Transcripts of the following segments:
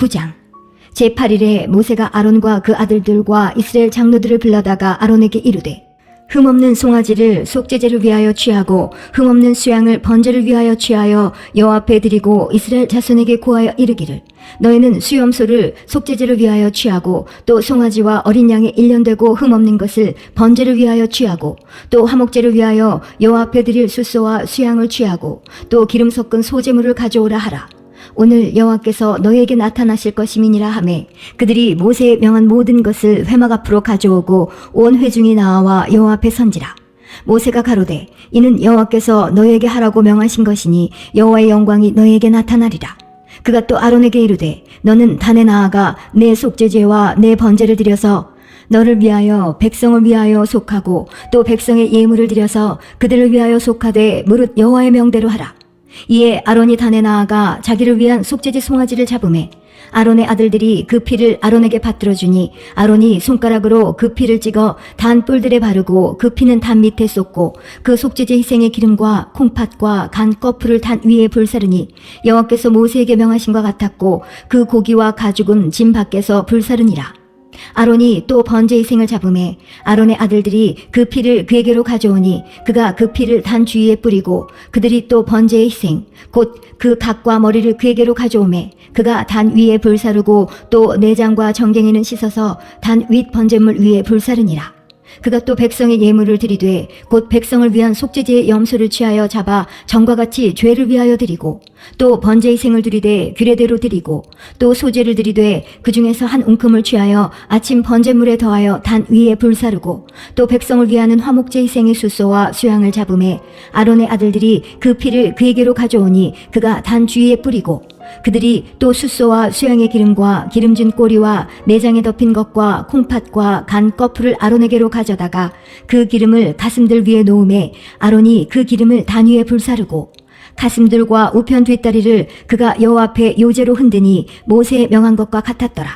9장 제8일에 모세가 아론과 그 아들들과 이스라엘 장로들을 불러다가 아론에게 이르되 흠없는 송아지를 속죄제를 위하여 취하고 흠없는 수양을 번제를 위하여 취하여 여호와 앞에 드리고 이스라엘 자손에게 고하여 이르기를 너희는 수염소를 속죄제를 위하여 취하고 또 송아지와 어린 양의 일년되고 흠없는 것을 번제를 위하여 취하고 또 화목제를 위하여 여호와 앞에 드릴 숫소와 수양을 취하고 또 기름 섞은 소제물을 가져오라 하라. 오늘 여호와께서 너희에게 나타나실 것임이니라 하매 그들이 모세의 명한 모든 것을 회막 앞으로 가져오고 온 회중이 나와 여호와 앞에 선지라. 모세가 가로되 이는 여호와께서 너희에게 하라고 명하신 것이니 여호와의 영광이 너희에게 나타나리라. 그가 또 아론에게 이르되 너는 단에 나아가 내 속죄제와 내 번제를 드려서 너를 위하여 백성을 위하여 속하고 또 백성의 예물을 드려서 그들을 위하여 속하되 무릇 여호와의 명대로 하라. 이에 아론이 단에 나아가 자기를 위한 속죄제 송아지를 잡으매 아론의 아들들이 그 피를 아론에게 받들어 주니 아론이 손가락으로 그 피를 찍어 단 뿔들에 바르고 그 피는 단 밑에 쏟고 그 속죄제 희생의 기름과 콩팥과 간 거풀을 단 위에 불사르니 여호와께서 모세에게 명하신 것 같았고 그 고기와 가죽은 짐 밖에서 불사르니라. 아론이 또 번제 희생을 잡으매 아론의 아들들이 그 피를 그에게로 가져오니 그가 그 피를 단 주위에 뿌리고 그들이 또 번제의 희생 곧 그 각과 머리를 그에게로 가져오매 그가 단 위에 불사르고 또 내장과 정갱이는 씻어서 단 윗 번제물 위에 불사르니라. 그가 또 백성의 예물을 드리되 곧 백성을 위한 속죄제의 염소를 취하여 잡아 전과 같이 죄를 위하여 드리고 또 번제 희생을 드리되 규례대로 드리고 또 소제를 드리되 그 중에서 한 웅큼을 취하여 아침 번제물에 더하여 단 위에 불사르고 또 백성을 위하는 화목제 희생의 숫소와 수양을 잡음에 아론의 아들들이 그 피를 그에게로 가져오니 그가 단 주위에 뿌리고 그들이 또 숫소와 수양의 기름과 기름진 꼬리와 내장에 덮인 것과 콩팥과 간 거풀을 아론에게로 가져다가 그 기름을 가슴들 위에 놓음에 아론이 그 기름을 단 위에 불사르고 가슴들과 우편 뒷다리를 그가 여호와 앞에 요제로 흔드니 모세의 명한 것과 같았더라.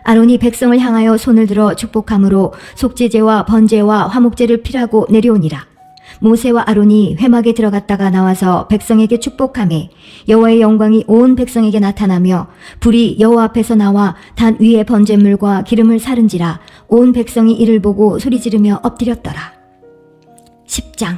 아론이 백성을 향하여 손을 들어 축복함으로 속죄제와 번제와 화목제를 피라고 내려오니라. 모세와 아론이 회막에 들어갔다가 나와서 백성에게 축복하매 여호와의 영광이 온 백성에게 나타나며 불이 여호와 앞에서 나와 단 위에 번제물과 기름을 사른지라 온 백성이 이를 보고 소리지르며 엎드렸더라. 10장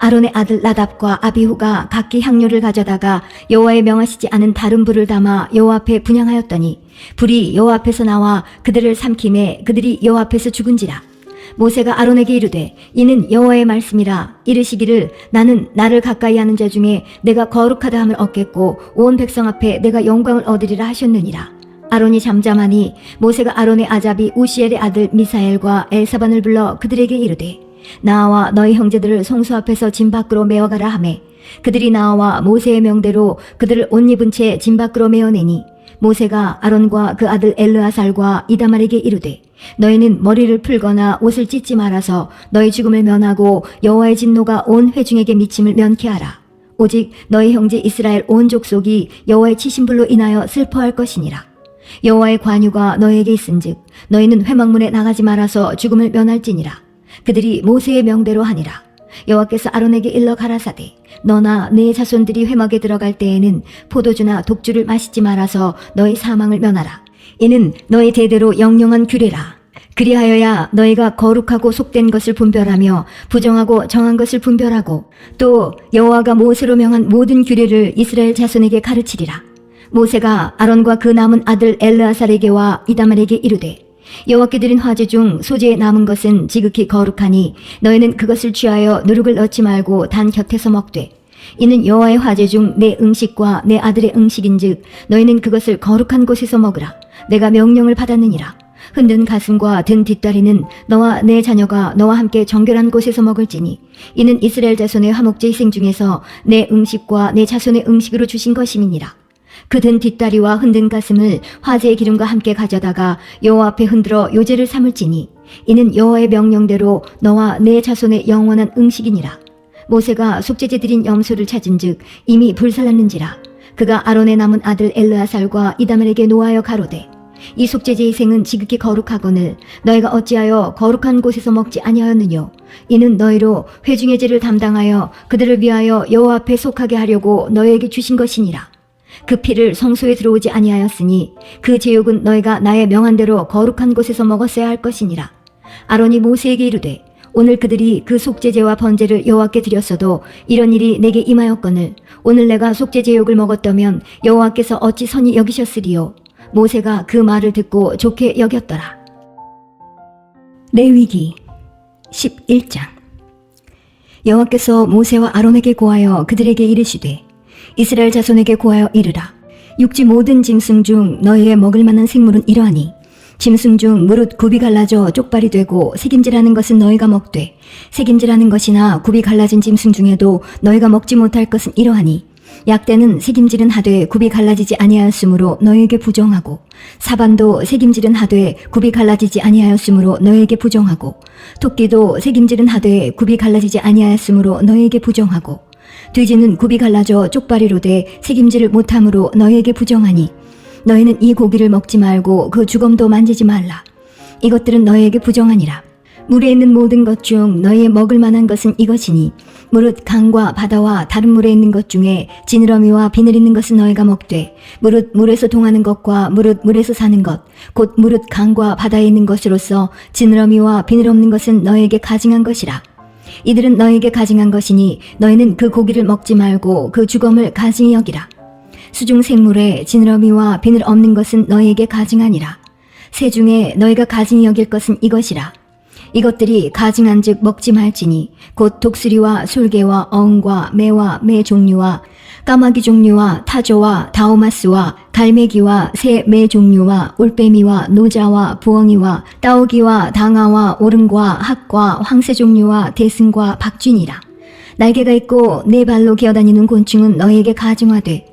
아론의 아들 나답과 아비후가 각기 향료를 가져다가 여호와의 명하시지 않은 다른 불을 담아 여호와 앞에 분향하였더니 불이 여호와 앞에서 나와 그들을 삼킴에 그들이 여호와 앞에서 죽은지라. 모세가 아론에게 이르되 이는 여호와의 말씀이라. 이르시기를 나는 나를 가까이 하는 자 중에 내가 거룩하다 함을 얻겠고 온 백성 앞에 내가 영광을 얻으리라 하셨느니라. 아론이 잠잠하니 모세가 아론의 아잡이 우시엘의 아들 미사엘과 엘사반을 불러 그들에게 이르되 나와 너희 형제들을 성소 앞에서 짐 밖으로 메어가라 하매 그들이 나와 모세의 명대로 그들을 옷 입은 채 짐 밖으로 메어내니 모세가 아론과 그 아들 엘르아살과 이다말에게 이르되 너희는 머리를 풀거나 옷을 찢지 말아서 너희 죽음을 면하고 여호와의 진노가 온 회중에게 미침을 면케 하라. 오직 너희 형제 이스라엘 온 족속이 여호와의 치신 불로 인하여 슬퍼할 것이니라. 여호와의 관유가 너희에게 있은즉 너희는 회막문에 나가지 말아서 죽음을 면할지니라. 그들이 모세의 명대로 하니라. 여호와께서 아론에게 일러 가라사대 너나 네 자손들이 회막에 들어갈 때에는 포도주나 독주를 마시지 말아서 너희 사망을 면하라. 이는 너희 대대로 영영한 규례라. 그리하여야 너희가 거룩하고 속된 것을 분별하며 부정하고 정한 것을 분별하고 또 여호와가 모세로 명한 모든 규례를 이스라엘 자손에게 가르치리라. 모세가 아론과 그 남은 아들 엘르아살에게와 이다말에게 이르되 여호와께 드린 화제 중 소재에 남은 것은 지극히 거룩하니 너희는 그것을 취하여 누룩을 넣지 말고 단 곁에서 먹되 이는 여호와의 화제 중 내 음식과 내 아들의 음식인즉 너희는 그것을 거룩한 곳에서 먹으라. 내가 명령을 받았느니라. 흔든 가슴과 든 뒷다리는 너와 내 자녀가 너와 함께 정결한 곳에서 먹을지니 이는 이스라엘 자손의 화목제 희생 중에서 내 음식과 내 자손의 음식으로 주신 것임이니라. 그 든 뒷다리와 흔든 가슴을 화제의 기름과 함께 가져다가 여호와 앞에 흔들어 요제를 삼을지니 이는 여호와의 명령대로 너와 내 자손의 영원한 음식이니라. 모세가 속죄제 드린 염소를 찾은즉 이미 불살랐는지라. 그가 아론의 남은 아들 엘르아살과 이다말에게 노하여 가로되 이 속죄제 희생은 지극히 거룩하거늘 너희가 어찌하여 거룩한 곳에서 먹지 아니하였느뇨. 이는 너희로 회중의 죄를 담당하여 그들을 위하여 여호와 앞에 속하게 하려고 너희에게 주신 것이니라. 그 피를 성소에 들어오지 아니하였으니 그 제욕은 너희가 나의 명한 대로 거룩한 곳에서 먹었어야 할 것이니라. 아론이 모세에게 이르되 오늘 그들이 그 속죄제와 번제를 여호와께 드렸어도 이런 일이 내게 임하였거늘 오늘 내가 속죄제욕을 먹었다면 여호와께서 어찌 선히 여기셨으리요. 모세가 그 말을 듣고 좋게 여겼더라. 레위기 11장. 여호와께서 모세와 아론에게 고하여 그들에게 이르시되 이스라엘 자손에게 고하여 이르라. 육지 모든 짐승 중 너희의 먹을 만한 생물은 이러하니 짐승 중 무릇 굽이 갈라져 쪽발이 되고 새김질하는 것은 너희가 먹되 새김질하는 것이나 굽이 갈라진 짐승 중에도 너희가 먹지 못할 것은 이러하니 약대는 새김질은 하되 굽이 갈라지지 아니하였으므로 너희에게 부정하고 사반도 새김질은 하되 굽이 갈라지지 아니하였으므로 너희에게 부정하고 토끼도 새김질은 하되 굽이 갈라지지 아니하였으므로 너희에게 부정하고 돼지는 굽이 갈라져 쪽발이로 돼 새김질을 못함으로 너희에게 부정하니 너희는 이 고기를 먹지 말고 그 주검도 만지지 말라. 이것들은 너희에게 부정하니라. 물에 있는 모든 것 중 너희의 먹을 만한 것은 이것이니 무릇 강과 바다와 다른 물에 있는 것 중에 지느러미와 비늘 있는 것은 너희가 먹되 무릇 물에서 동하는 것과 무릇 물에서 사는 것 곧 무릇 강과 바다에 있는 것으로서 지느러미와 비늘 없는 것은 너희에게 가증한 것이라. 이들은 너희에게 가증한 것이니 너희는 그 고기를 먹지 말고 그 주검을 가증히 여기라. 수중 생물에 지느러미와 비늘 없는 것은 너희에게 가증하니라. 새 중에 너희가 가증히 여길 것은 이것이라. 이것들이 가증한즉 먹지 말지니 곧 독수리와 솔개와 어흥과 매와 매 종류와 까마귀 종류와 타조와 다오마스와 갈매기와 새 매 종류와 올빼미와 노자와 부엉이와 따오기와 당아와 오름과 학과 황새 종류와 대승과 박쥐니라. 날개가 있고 네 발로 기어다니는 곤충은 너희에게 가증하되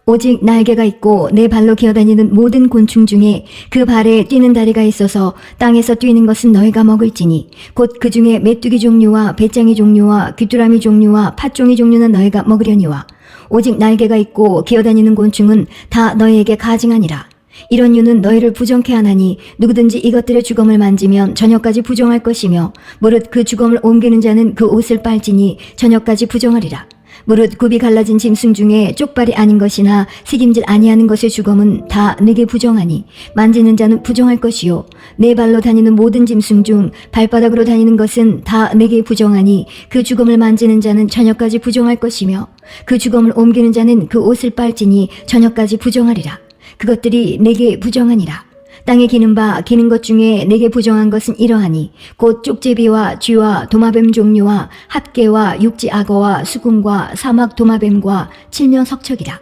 오직 날개가 있고 네 발로 기어다니는 모든 곤충 중에 그 발에 뛰는 다리가 있어서 땅에서 뛰는 것은 너희가 먹을지니 곧 그 중에 메뚜기 종류와 배짱이 종류와 귀뚜라미 종류와 팥종이 종류는 너희가 먹으려니와 오직 날개가 있고 기어다니는 곤충은 다 너희에게 가증하니라. 이런 유는 너희를 부정케 하나니 누구든지 이것들의 주검을 만지면 저녁까지 부정할 것이며 무릇 그 주검을 옮기는 자는 그 옷을 빨지니 저녁까지 부정하리라. 무릇 굽이 갈라진 짐승 중에 쪽발이 아닌 것이나 새김질 아니하는 것의 주검은 다 내게 부정하니 만지는 자는 부정할 것이요 네 발로 다니는 모든 짐승 중 발바닥으로 다니는 것은 다 내게 부정하니 그 주검을 만지는 자는 저녁까지 부정할 것이며 그 주검을 옮기는 자는 그 옷을 빨지니 저녁까지 부정하리라. 그것들이 내게 부정하니라. 땅에 기는 바 기는 것 중에 내게 부정한 것은 이러하니 곧 쪽제비와 쥐와 도마뱀 종류와 합개와 육지 악어와 수궁과 사막 도마뱀과 칠면 석척이라.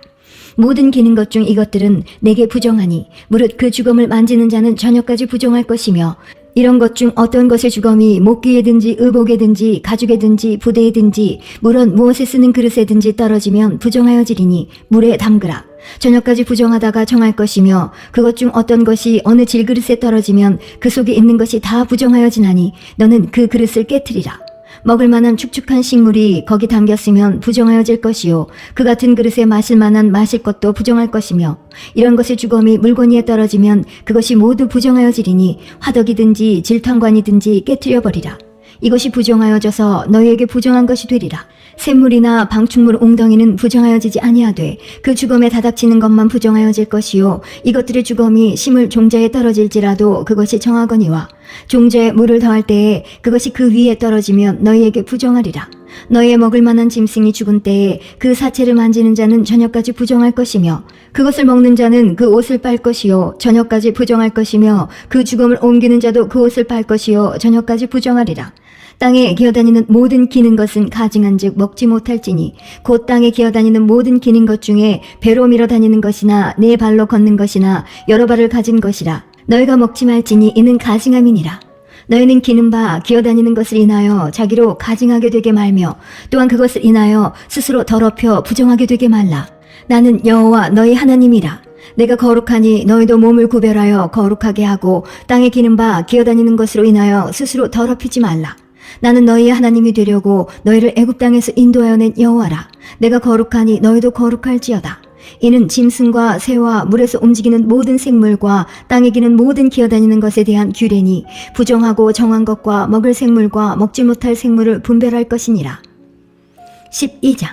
모든 기는 것 중 이것들은 내게 부정하니 무릇 그 주검을 만지는 자는 저녁까지 부정할 것이며 이런 것 중 어떤 것의 주검이 목귀에든지 의복에든지 가죽에든지 부대에든지 물론 무엇에 쓰는 그릇에든지 떨어지면 부정하여지리니 물에 담그라. 저녁까지 부정하다가 정할 것이며 그것 중 어떤 것이 어느 질그릇에 떨어지면 그 속에 있는 것이 다 부정하여지나니 너는 그 그릇을 깨트리라. 먹을 만한 축축한 식물이 거기 담겼으면 부정하여질 것이요 그 같은 그릇에 마실 만한 마실 것도 부정할 것이며 이런 것의 주검이 물건위에 떨어지면 그것이 모두 부정하여지리니 화덕이든지 질탕관이든지 깨트려 버리라. 이것이 부정하여져서 너희에게 부정한 것이 되리라. 샘물이나 방충물 웅덩이는 부정하여지지 아니하되 그 주검에 다닥치는 것만 부정하여질 것이요 이것들의 주검이 심을 종자에 떨어질지라도 그것이 정하거니와 종자에 물을 더할 때에 그것이 그 위에 떨어지면 너희에게 부정하리라. 너희의 먹을 만한 짐승이 죽은 때에 그 사체를 만지는 자는 저녁까지 부정할 것이며 그것을 먹는 자는 그 옷을 빨 것이요 저녁까지 부정할 것이며 그 주검을 옮기는 자도 그 옷을 빨 것이요 저녁까지 부정하리라. 땅에 기어다니는 모든 기는 것은 가증한즉 먹지 못할지니 곧 땅에 기어다니는 모든 기는 것 중에 배로 밀어 다니는 것이나 네 발로 걷는 것이나 여러 발을 가진 것이라. 너희가 먹지 말지니 이는 가증함이니라. 너희는 기는 바 기어다니는 것을 인하여 자기로 가증하게 되게 말며 또한 그것을 인하여 스스로 더럽혀 부정하게 되게 말라. 나는 여호와 너희 하나님이라. 내가 거룩하니 너희도 몸을 구별하여 거룩하게 하고 땅에 기는 바 기어다니는 것으로 인하여 스스로 더럽히지 말라. 나는 너희의 하나님이 되려고 너희를 애굽 땅에서 인도하여 낸 여호와라. 내가 거룩하니 너희도 거룩할지어다. 이는 짐승과 새와 물에서 움직이는 모든 생물과 땅에 기는 모든 기어다니는 것에 대한 규례니 부정하고 정한 것과 먹을 생물과 먹지 못할 생물을 분별할 것이니라. 12장.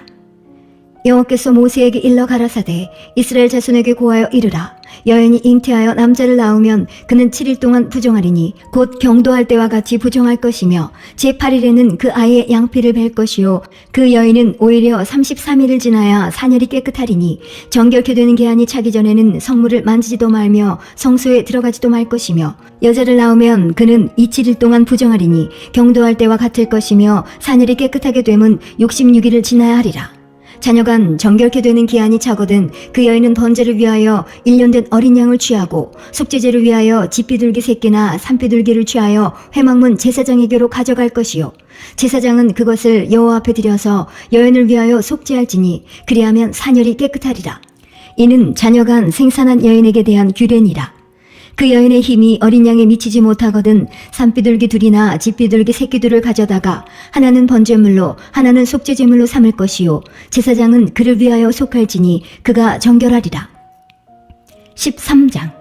여호와께서 모세에게 일러 가라사대 이스라엘 자손에게 고하여 이르라. 여인이 잉태하여 남자를 낳으면 그는 7일 동안 부정하리니 곧 경도할 때와 같이 부정할 것이며 제8일에는 그 아이의 양피를 벨 것이요 그 여인은 오히려 33일을 지나야 사녀리 깨끗하리니 정결케 되는 기한이 차기 전에는 성물을 만지지도 말며 성소에 들어가지도 말 것이며 여자를 낳으면 그는 이 7일 동안 부정하리니 경도할 때와 같을 것이며 사녀리 깨끗하게 되면 66일을 지나야 하리라. 자녀가 정결케 되는 기한이 차거든 그 여인은 번제를 위하여 1년 된 어린 양을 취하고 속죄제를 위하여 집비둘기 새끼나 산비둘기를 취하여 회막문 제사장에게로 가져갈 것이요 제사장은 그것을 여호와 앞에 드려서 여인을 위하여 속죄할지니 그리하면 사녀리 깨끗하리라. 이는 자녀가 생산한 여인에게 대한 규례니라. 그 여인의 힘이 어린 양에 미치지 못하거든 산비둘기 둘이나 집비둘기 새끼들을 가져다가 하나는 번제물로 하나는 속죄제물로 삼을 것이요 제사장은 그를 위하여 속할지니 그가 정결하리라. 13장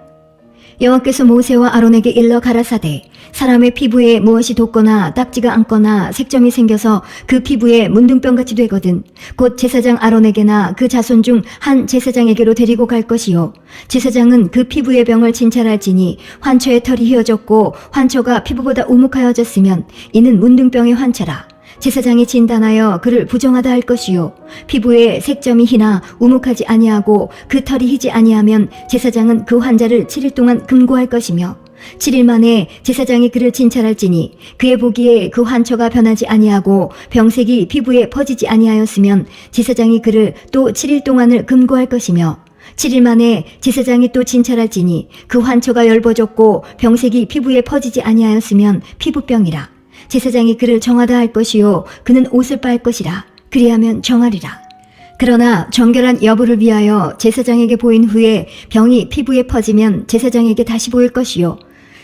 여호와께서 모세와 아론에게 일러 가라사대 사람의 피부에 무엇이 돋거나 딱지가 앉거나 색점이 생겨서 그 피부에 문둥병같이 되거든 곧 제사장 아론에게나 그 자손 중 한 제사장에게로 데리고 갈 것이요 제사장은 그 피부의 병을 진찰할지니 환초의 털이 휘어졌고 환초가 피부보다 우묵하여졌으면 이는 문둥병의 환초라. 제사장이 진단하여 그를 부정하다 할 것이요 피부에 색점이 희나 우묵하지 아니하고 그 털이 희지 아니하면 제사장은 그 환자를 7일 동안 금고할 것이며 7일 만에 제사장이 그를 진찰할지니 그의 보기에 그 환초가 변하지 아니하고 병색이 피부에 퍼지지 아니하였으면 제사장이 그를 또 7일 동안을 금고할 것이며 7일 만에 제사장이 또 진찰할지니 그 환초가 엷어졌고 병색이 피부에 퍼지지 아니하였으면 피부병이라. 제사장이 그를 정하다 할 것이요 그는 옷을 빨 것이라. 그리하면 정하리라. 그러나 정결한 여부를 위하여 제사장에게 보인 후에 병이 피부에 퍼지면 제사장에게 다시 보일 것이요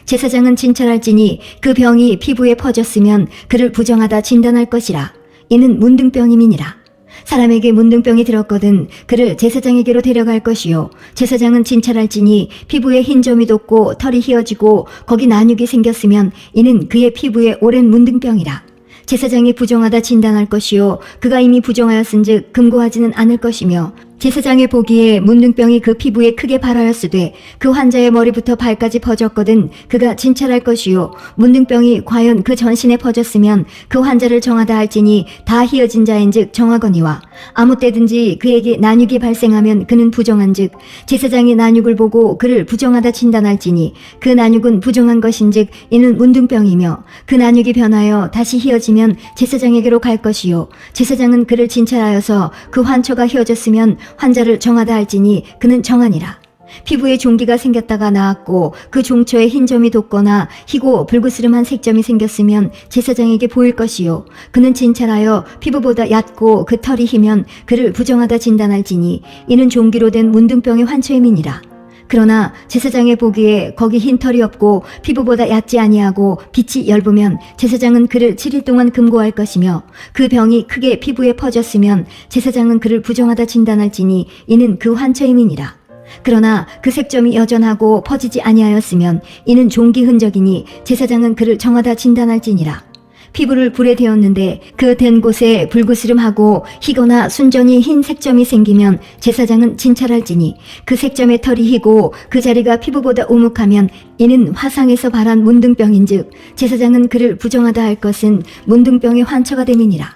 제사장은 진찰할지니 그 병이 피부에 퍼졌으면 그를 부정하다 진단할 것이라. 이는 문둥병임이니라. 사람에게 문둥병이 들었거든 그를 제사장에게로 데려갈 것이요 제사장은 진찰할지니 피부에 흰 점이 돋고 털이 휘어지고 거기 난육이 생겼으면 이는 그의 피부에 오랜 문둥병이라. 제사장이 부정하다 진단할 것이요 그가 이미 부정하였은즉 금고하지는 않을 것이며 제사장의 보기에 문둥병이 그 피부에 크게 발하였으되 그 환자의 머리부터 발까지 퍼졌거든 그가 진찰할 것이요 문둥병이 과연 그 전신에 퍼졌으면 그 환자를 정하다 할지니 다 휘어진 자인즉 정하거니와 아무 때든지 그에게 난육이 발생하면 그는 부정한즉 제사장이 난육을 보고 그를 부정하다 진단할지니 그 난육은 부정한 것인즉 이는 문둥병이며 그 난육이 변하여 다시 휘어지면 제사장에게로 갈 것이요 제사장은 그를 진찰하여서 그 환초가 휘어졌으면 환자를 정하다 할지니 그는 정하니라. 피부에 종기가 생겼다가 나았고 그 종초에 흰 점이 돋거나 희고 불그스름한 색점이 생겼으면 제사장에게 보일 것이요 그는 진찰하여 피부보다 얕고 그 털이 희면 그를 부정하다 진단할지니 이는 종기로 된 문둥병의 환초임이니라. 그러나 제사장의 보기에 거기 흰 털이 없고 피부보다 얕지 아니하고 빛이 엷으면 제사장은 그를 7일 동안 금고할 것이며 그 병이 크게 피부에 퍼졌으면 제사장은 그를 부정하다 진단할지니 이는 그 환초임이니라. 그러나 그 색점이 여전하고 퍼지지 아니하였으면 이는 종기 흔적이니 제사장은 그를 정하다 진단할지니라. 피부를 불에 데웠는데 그 댄 곳에 불그스름하고 희거나 순전히 흰 색점이 생기면 제사장은 진찰할지니 그 색점의 털이 희고 그 자리가 피부보다 우묵하면 이는 화상에서 발한 문둥병인즉 제사장은 그를 부정하다 할 것은 문둥병의 환초가 됨이니라.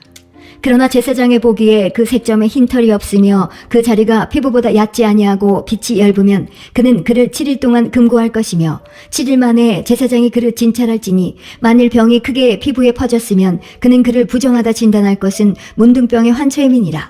그러나 제사장의 보기에 그 색점에 흰 털이 없으며 그 자리가 피부보다 얕지 아니하고 빛이 엷으면 그는 그를 7일 동안 금고할 것이며 7일 만에 제사장이 그를 진찰할지니 만일 병이 크게 피부에 퍼졌으면 그는 그를 부정하다 진단할 것은 문둥병의 환초임이니라.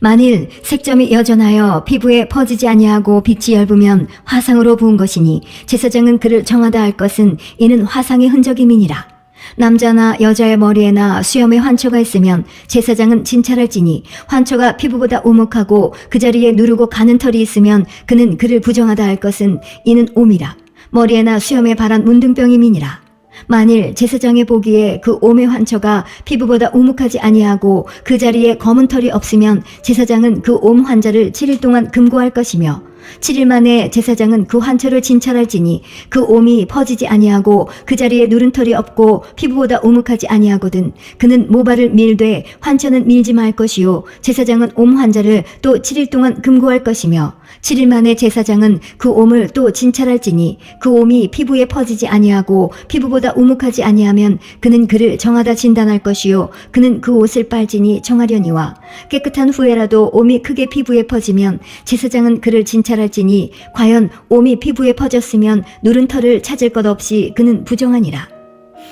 만일 색점이 여전하여 피부에 퍼지지 아니하고 빛이 엷으면 화상으로 부은 것이니 제사장은 그를 정하다 할 것은 이는 화상의 흔적임이니라. 남자나 여자의 머리에나 수염에 환초가 있으면 제사장은 진찰할지니 환초가 피부보다 우묵하고 그 자리에 누르고 가는 털이 있으면 그는 그를 부정하다 할 것은 이는 옴이라. 머리에나 수염에 발한 문둥병임이니라. 만일 제사장의 보기에 그 옴의 환처가 피부보다 우묵하지 아니하고 그 자리에 검은 털이 없으면 제사장은 그 옴 환자를 7일 동안 금고할 것이며 7일 만에 제사장은 그 환처를 진찰할지니 그 옴이 퍼지지 아니하고 그 자리에 누른 털이 없고 피부보다 우묵하지 아니하거든 그는 모발을 밀되 환처는 밀지 말 것이요 제사장은 옴 환자를 또 7일 동안 금고할 것이며 7일 만에 제사장은 그 옴을 또 진찰할지니 그 옴이 피부에 퍼지지 아니하고 피부보다 우묵하지 아니하면 그는 그를 정하다 진단할 것이요 그는 그 옷을 빨지니 정하려니와 깨끗한 후에라도 옴이 크게 피부에 퍼지면 제사장은 그를 진찰할지니 과연 옴이 피부에 퍼졌으면 누른 털을 찾을 것 없이 그는 부정하니라.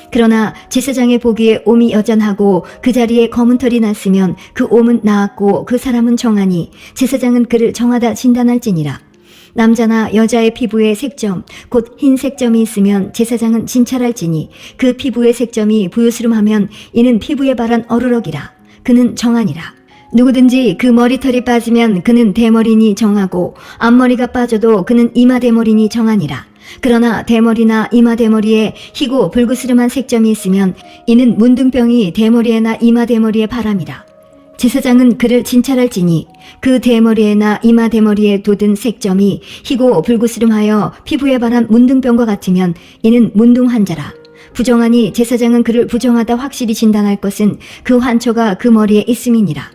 그러나 제사장의 보기에 옴이 여전하고 그 자리에 검은 털이 났으면 그 옴은 나았고 그 사람은 정하니 제사장은 그를 정하다 진단할지니라. 남자나 여자의 피부에 색점 곧 흰 색점이 있으면 제사장은 진찰할지니 그 피부의 색점이 부유스름하면 이는 피부에 바른 어루럭이라. 그는 정하니라. 누구든지 그 머리털이 빠지면 그는 대머리니 정하고 앞머리가 빠져도 그는 이마대머리니 정하니라. 그러나 대머리나 이마대머리에 희고 불그스름한 색점이 있으면 이는 문둥병이 대머리에나 이마대머리에 바람이라. 제사장은 그를 진찰할지니 그 대머리에나 이마대머리에 돋은 색점이 희고 불그스름하여 피부에 바람 문둥병과 같으면 이는 문둥 환자라. 부정하니 제사장은 그를 부정하다 확실히 진단할 것은 그 환처가 그 머리에 있음이니라.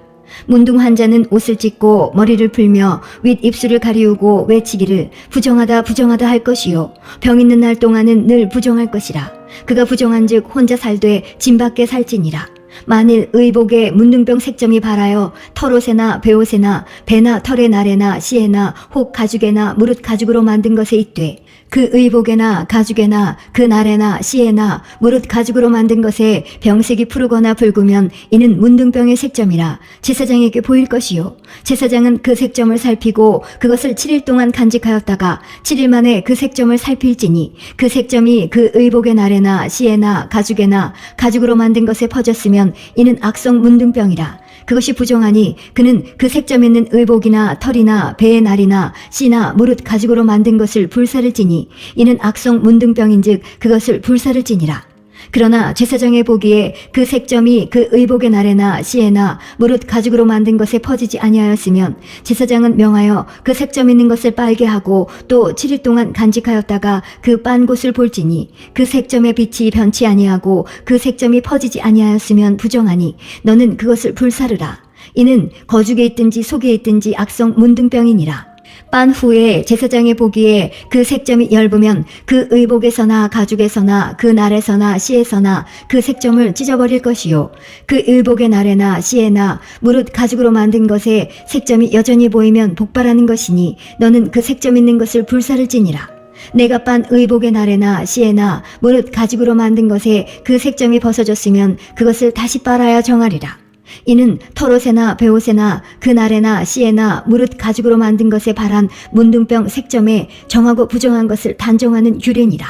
문둥 환자는 옷을 찢고 머리를 풀며 윗입술을 가리우고 외치기를 부정하다 부정하다 할 것이요 병 있는 날 동안은 늘 부정할 것이라. 그가 부정한즉 혼자 살되 진 밖에 살지니라. 만일 의복에 문둥병 색점이 발하여 털옷에나 베옷에나 배나 털의 날에나 씨에나 혹 가죽에나 무릇 가죽으로 만든 것에 있되 그 의복에나 가죽에나 그 날에나 씨에나 무릇 가죽으로 만든 것에 병색이 푸르거나 붉으면 이는 문둥병의 색점이라 제사장에게 보일 것이요 제사장은 그 색점을 살피고 그것을 7일 동안 간직하였다가 7일 만에 그 색점을 살필지니 그 색점이 그 의복의 날에나 씨에나 가죽에나 가죽으로 만든 것에 퍼졌으면 이는 악성 문둥병이라. 그것이 부정하니 그는 그 색점 있는 의복이나 털이나 배의 날이나 씨나 무릇 가죽으로 만든 것을 불사를 지니 이는 악성 문둥병인즉 그것을 불사를 지니라. 그러나 제사장의 보기에 그 색점이 그 의복의 날에나 씨에나 무릇 가죽으로 만든 것에 퍼지지 아니하였으면 제사장은 명하여 그 색점 있는 것을 빨게 하고 또 7일 동안 간직하였다가 그 빤 곳을 볼지니 그 색점의 빛이 변치 아니하고 그 색점이 퍼지지 아니하였으면 부정하니 너는 그것을 불사르라. 이는 거죽에 있든지 속에 있든지 악성 문둥병이니라. 빤 후에 제사장의 보기에 그 색점이 엷으면 그 의복에서나 가죽에서나 그 날에서나 씨에서나 그 색점을 찢어버릴 것이요 그 의복의 날에나 씨에나 무릇 가죽으로 만든 것에 색점이 여전히 보이면 복발하는 것이니 너는 그 색점 있는 것을 불사를 지니라. 내가 빤 의복의 날에나 씨에나 무릇 가죽으로 만든 것에 그 색점이 벗어졌으면 그것을 다시 빨아야 정하리라. 이는 털옷에나 베옷에나 그 날에나 씨에나 무릇 가죽으로 만든 것에 발한 문둥병 색점에 정하고 부정한 것을 단정하는 규례니라.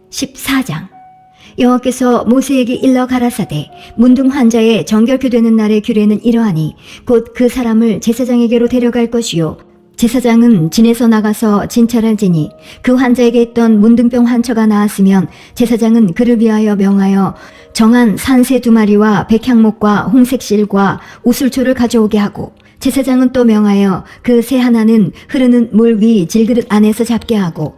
14장 여호와께서 모세에게 일러 가라사대 문둥 환자의 정결케 되는 날의 규례는 이러하니 곧 그 사람을 제사장에게로 데려갈 것이요 제사장은 진에서 나가서 진찰할지니 그 환자에게 있던 문둥병 환처가 나았으면 제사장은 그를 위하여 명하여 정한 산새 2마리와 백향목과 홍색실과 우슬초를 가져오게 하고 제사장은 또 명하여 그 새 하나는 흐르는 물 위 질그릇 안에서 잡게 하고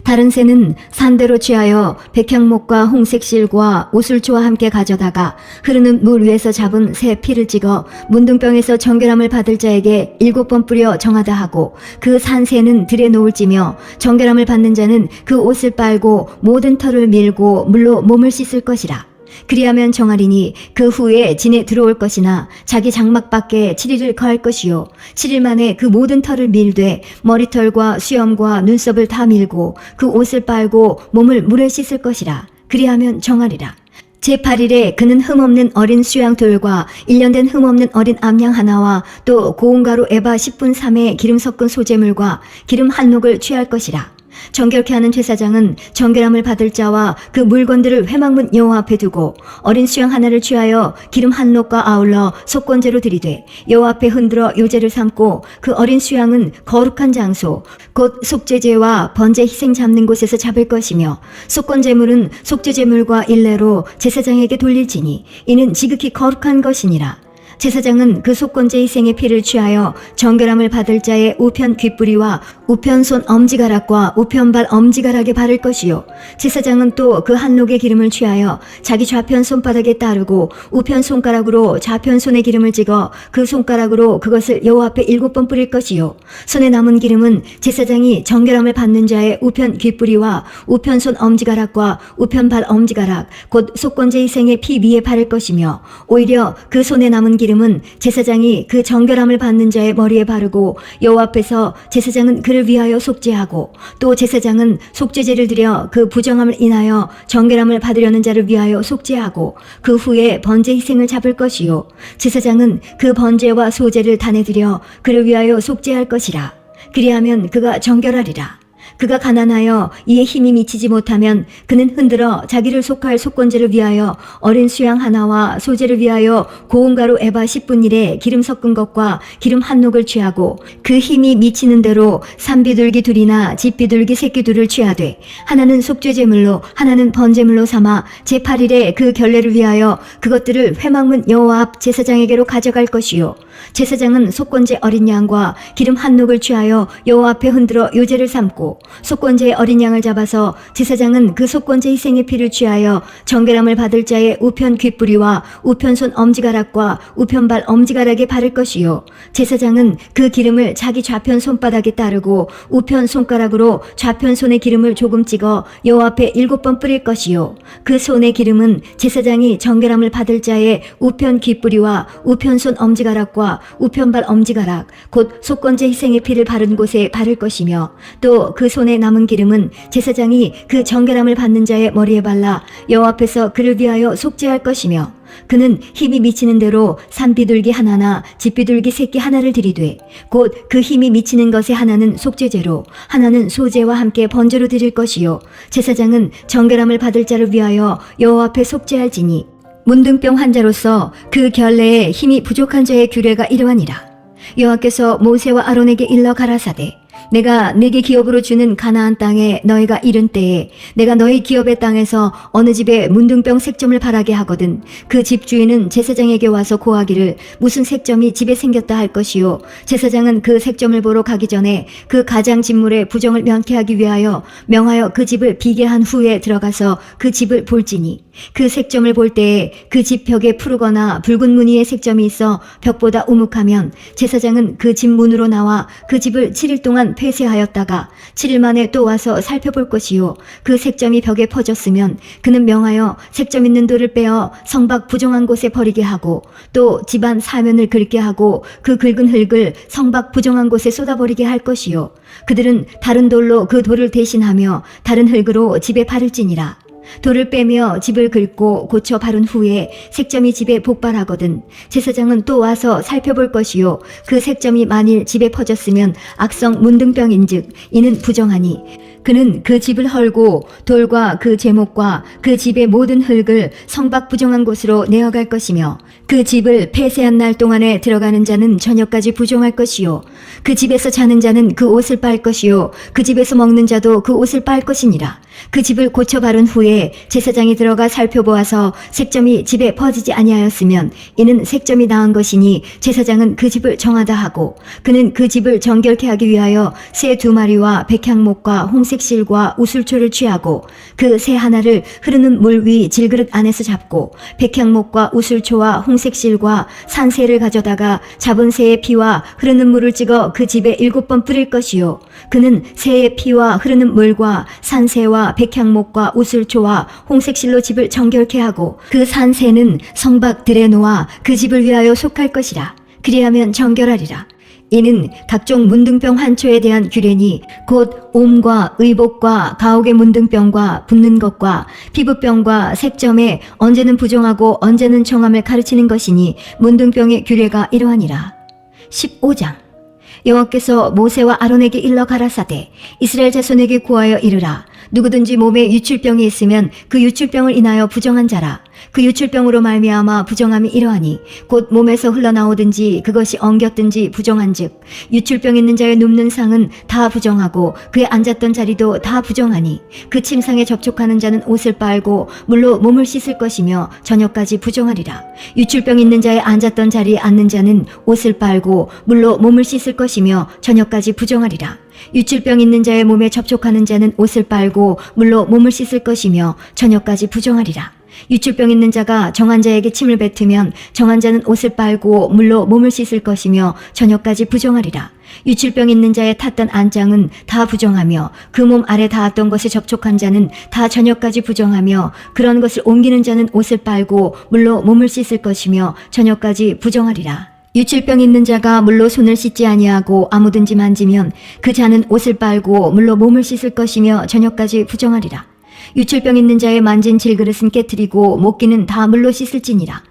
다른 새는 산대로 취하여 백향목과 홍색실과 우슬초와 함께 가져다가 흐르는 물 위에서 잡은 새 피를 찍어 문둥병에서 정결함을 받을 자에게 7번 뿌려 정하다 하고 그 산 새는 들에 놓을지며 정결함을 받는 자는 그 옷을 빨고 모든 털을 밀고 물로 몸을 씻을 것이라. 그리하면 정하리니 그 후에 진에 들어올 것이나 자기 장막 밖에 7일을 거할 것이요 7일 만에 그 모든 털을 밀되 머리털과 수염과 눈썹을 다 밀고 그 옷을 빨고 몸을 물에 씻을 것이라. 그리하면 정하리라. 제8일에 그는 흠없는 어린 수양돌과 1년 된 흠없는 어린 암양 하나와 또 고운 가루 에바 10분 3의 기름 섞은 소재물과 기름 한 녹을 취할 것이라. 정결케 하는 제사장은 정결함을 받을 자와 그 물건들을 회막문 여호와 앞에 두고 어린 수양 하나를 취하여 기름 한 녹과 아울러 속건제로 드리되 여호와 앞에 흔들어 요제를 삼고 그 어린 수양은 거룩한 장소 곧 속죄제와 번제 희생 잡는 곳에서 잡을 것이며 속건제물은 속죄제물과 일례로 제사장에게 돌릴지니 이는 지극히 거룩한 것이니라. 제사장은 그 속건제 희생의 피를 취하여 정결함을 받을 자의 우편 귓뿌리와 우편 손 엄지가락과 우편 발 엄지가락에 바를 것이요 제사장은 또 그 한녹의 기름을 취하여 자기 좌편 손바닥에 따르고 우편 손가락으로 좌편 손에 기름을 찍어 그 손가락으로 그것을 여호와 앞에 7번 뿌릴 것이요 손에 남은 기름은 제사장이 정결함을 받는 자의 우편 귓뿌리와 우편 손 엄지가락과 우편 발 엄지가락 곧 속건제 희생의 피 위에 바를 것이며 오히려 그 손에 남은 기름은 제사장이 그 정결함을 받는 자의 머리에 바르고 여호와 앞에서 제사장은 그를 위하여 속죄하고 또 제사장은 속죄제를 드려 그 부정함을 인하여 정결함을 받으려는 자를 위하여 속죄하고 그 후에 번제 희생을 잡을 것이요 제사장은 그 번제와 소제를 단에 드려 그를 위하여 속죄할 것이라. 그리하면 그가 정결하리라. 그가 가난하여 이에 힘이 미치지 못하면 그는 흔들어 자기를 속할 속건제를 위하여 어린 수양 하나와 소제를 위하여 고운 가루 에바 10분 1에 기름 섞은 것과 기름 한 녹을 취하고 그 힘이 미치는 대로 산비둘기 둘이나 집비둘기 새끼 둘을 취하되 하나는 속죄제물로 하나는 번제물로 삼아 제8일에 그 결례를 위하여 그것들을 회막문 여호와 앞 제사장에게로 가져갈 것이요 제사장은 속건제 어린 양과 기름 한 녹을 취하여 여호와 앞에 흔들어 요제를 삼고 속건제의 어린 양을 잡아서 제사장은 그 속건제 희생의 피를 취하여 정결함을 받을 자의 우편 귓뿌리와 우편 손 엄지가락과 우편 발 엄지가락에 바를 것이요 제사장은 그 기름을 자기 좌편 손바닥에 따르고 우편 손가락으로 좌편 손에 기름을 조금 찍어 여호와 앞에 7번 뿌릴 것이요 그 손의 기름은 제사장이 정결함을 받을 자의 우편 귓뿌리와 우편 손 엄지가락과 우편 발 엄지가락 곧 속건제 희생의 피를 바른 곳에 바를 것이며 또 그 손에 남은 기름은 제사장이 그 정결함을 받는 자의 머리에 발라 여호와 앞에서 그를 위하여 속죄할 것이며 그는 힘이 미치는 대로 산비둘기 하나나 집비둘기 새끼 하나를 드리되 곧 그 힘이 미치는 것의 하나는 속죄제로 하나는 소제와 함께 번제로 드릴 것이요 제사장은 정결함을 받을 자를 위하여 여호와 앞에 속죄할지니 문둥병 환자로서 그 결례에 힘이 부족한 자의 규례가 이러하니라. 여호와께서 모세와 아론에게 일러 가라사대 내가 네게 기업으로 주는 가나안 땅에 너희가 이른 때에 내가 너희 기업의 땅에서 어느 집에 문둥병 색점을 바라게 하거든 그 집 주인은 제사장에게 와서 고하기를 무슨 색점이 집에 생겼다 할 것이요 제사장은 그 색점을 보러 가기 전에 그 가장 진물의 부정을 면케하기 위하여 명하여 그 집을 비게 한 후에 들어가서 그 집을 볼지니 그 색점을 볼 때에 그 집 벽에 푸르거나 붉은 무늬의 색점이 있어 벽보다 우묵하면 제사장은 그 집 문으로 나와 그 집을 7일 동안 폐쇄하였다가 7일 만에 또 와서 살펴볼 것이요 그 색점이 벽에 퍼졌으면 그는 명하여 색점 있는 돌을 빼어 성밖 부정한 곳에 버리게 하고 또 집안 사면을 긁게 하고 그 긁은 흙을 성밖 부정한 곳에 쏟아버리게 할 것이요 그들은 다른 돌로 그 돌을 대신하며 다른 흙으로 집에 바를지니라. 돌을 빼며 집을 긁고 고쳐 바른 후에 색점이 집에 복발하거든 제사장은 또 와서 살펴볼 것이요 그 색점이 만일 집에 퍼졌으면 악성 문둥병인즉 이는 부정하니 그는 그 집을 헐고 돌과 그 제목과 그 집의 모든 흙을 성밖 부정한 곳으로 내어갈 것이며 그 집을 폐쇄한 날 동안에 들어가는 자는 저녁까지 부정할 것이요 그 집에서 자는 자는 그 옷을 빨 것이요 그 집에서 먹는 자도 그 옷을 빨 것이니라. 그 집을 고쳐 바른 후에 제사장이 들어가 살펴보아서 색점이 집에 퍼지지 아니하였으면 이는 색점이 나은 것이니 제사장은 그 집을 정하다 하고 그는 그 집을 정결케 하기 위하여 새 2마리와 백향목과 홍색 실과 우술초를 취하고 그 새 하나를 흐르는 물 위 질그릇 안에서 잡고 백향목과 우술초와 홍색 실과 산새를 가져다가 잡은 새의 피와 흐르는 물을 찍어 그 집에 7번 뿌릴 것이요 그는 새의 피와 흐르는 물과 산새와 백향목과 우슬초와 홍색실로 집을 정결케 하고 그 산새는 성밖 들에 놓아 그 집을 위하여 속할 것이라. 그리하면 정결하리라. 이는 각종 문둥병 환초에 대한 규례니 곧 옴과 의복과 가옥의 문둥병과 붓는 것과 피부병과 색점에 언제는 부정하고 언제는 정함을 가르치는 것이니 문둥병의 규례가 이러하니라. 15장 여호와께서 모세와 아론에게 일러 가라사대 이스라엘 자손에게 구하여 이르라. 누구든지 몸에 유출병이 있으면 그 유출병을 인하여 부정한 자라. 그 유출병으로 말미암아 부정함이 이러하니 곧 몸에서 흘러나오든지 그것이 엉겼든지 부정한즉 유출병 있는 자의 눕는 상은 다 부정하고 그의 앉았던 자리도 다 부정하니 그 침상에 접촉하는 자는 옷을 빨고 물로 몸을 씻을 것이며 저녁까지 부정하리라. 유출병 있는 자의 앉았던 자리에 앉는 자는 옷을 빨고 물로 몸을 씻을 것이며 저녁까지 부정하리라. 유출병 있는 자의 몸에 접촉하는 자는 옷을 빨고 물로 몸을 씻을 것이며 저녁까지 부정하리라. 유출병 있는 자가 정한 자에게 침을 뱉으면 정한 자는 옷을 빨고 물로 몸을 씻을 것이며 저녁까지 부정하리라. 유출병 있는 자의 탔던 안장은 다 부정하며 그 몸 아래 닿았던 것에 접촉한 자는 다 저녁까지 부정하며 그런 것을 옮기는 자는 옷을 빨고 물로 몸을 씻을 것이며 저녁까지 부정하리라. 유출병 있는 자가 물로 손을 씻지 아니하고 아무든지 만지면 그 자는 옷을 빨고 물로 몸을 씻을 것이며 저녁까지 부정하리라. 유출병 있는 자의 만진 질그릇은 깨트리고 목기는 다 물로 씻을지니라.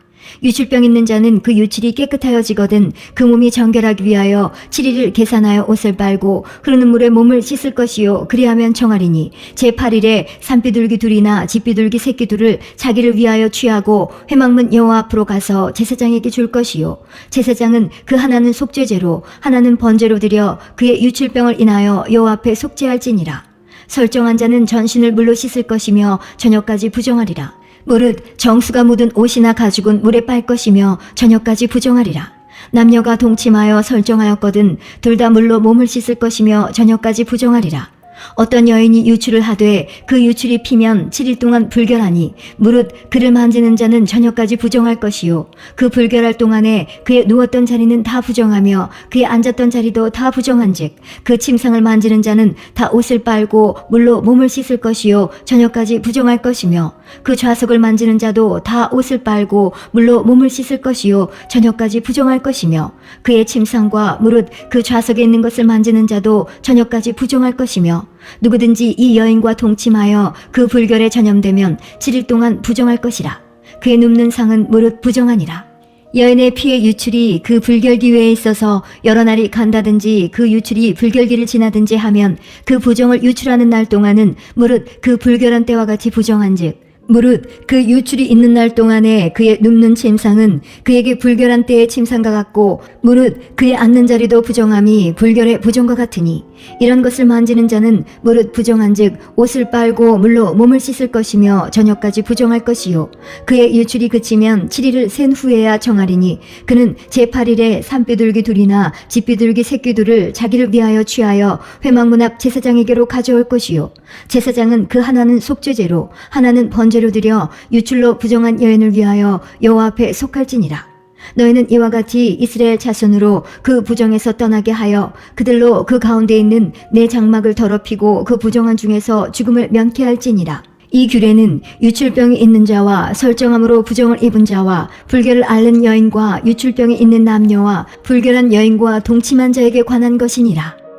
유출병 있는 자는 그 유출이 깨끗하여지거든 그 몸이 정결하기 위하여 7일을 계산하여 옷을 빨고 흐르는 물에 몸을 씻을 것이요 그리하면 정하리니 제8일에 산비둘기 둘이나 집비둘기 새끼 둘을 자기를 위하여 취하고 회막문 여호와 앞으로 가서 제사장에게 줄 것이요 제사장은 그 하나는 속죄제로 하나는 번제로 드려 그의 유출병을 인하여 여호와 앞에 속죄할지니라. 설정한 자는 전신을 물로 씻을 것이며 저녁까지 부정하리라. 무릇 정수가 묻은 옷이나 가죽은 물에 빨 것이며 저녁까지 부정하리라. 남녀가 동침하여 설정하였거든 둘 다 물로 몸을 씻을 것이며 저녁까지 부정하리라. 어떤 여인이 유출을 하되 그 유출이 피면 7일 동안 불결하니 무릇 그를 만지는 자는 저녁까지 부정할 것이요 그 불결할 동안에 그의 누웠던 자리는 다 부정하며 그의 앉았던 자리도 다 부정한즉 그 침상을 만지는 자는 다 옷을 빨고 물로 몸을 씻을 것이요 저녁까지 부정할 것이며 그 좌석을 만지는 자도 다 옷을 빨고 물로 몸을 씻을 것이요 저녁까지 부정할 것이며 그의 침상과 무릇 그 좌석에 있는 것을 만지는 자도 저녁까지 부정할 것이며 누구든지 이 여인과 동침하여 그 불결에 전염되면 7일 동안 부정할 것이라. 그의 눕는 상은 무릇 부정하니라. 여인의 피의 유출이 그 불결기회에 있어서 여러 날이 간다든지 그 유출이 불결기를 지나든지 하면 그 부정을 유출하는 날 동안은 무릇 그 불결한 때와 같이 부정한즉 무릇 그 유출이 있는 날 동안에 그의 눕는 침상은 그에게 불결한 때의 침상과 같고 무릇 그의 앉는 자리도 부정함이 불결의 부정과 같으니 이런 것을 만지는 자는 무릇 부정한즉 옷을 빨고 물로 몸을 씻을 것이며 저녁까지 부정할 것이요 그의 유출이 그치면 7일을 센 후에야 정하리니 그는 제8일에 산비둘기 둘이나 집비둘기 새끼 둘을 자기를 위하여 취하여 회막문 앞 제사장에게로 가져올 것이요 제사장은 그 하나는 속죄제로 하나는 번제로 드려 유출로 부정한 여인을 위하여 여호와 앞에 속할지니라. 너희는 이와 같이 이스라엘 자손으로 그 부정에서 떠나게 하여 그들로 그 가운데 있는 내 장막을 더럽히고 그 부정한 중에서 죽음을 면케 할지니라. 이 규례는 유출병이 있는 자와 설정함으로 부정을 입은 자와 불결을 앓는 여인과 유출병이 있는 남녀와 불결한 여인과 동침한 자에게 관한 것이니라.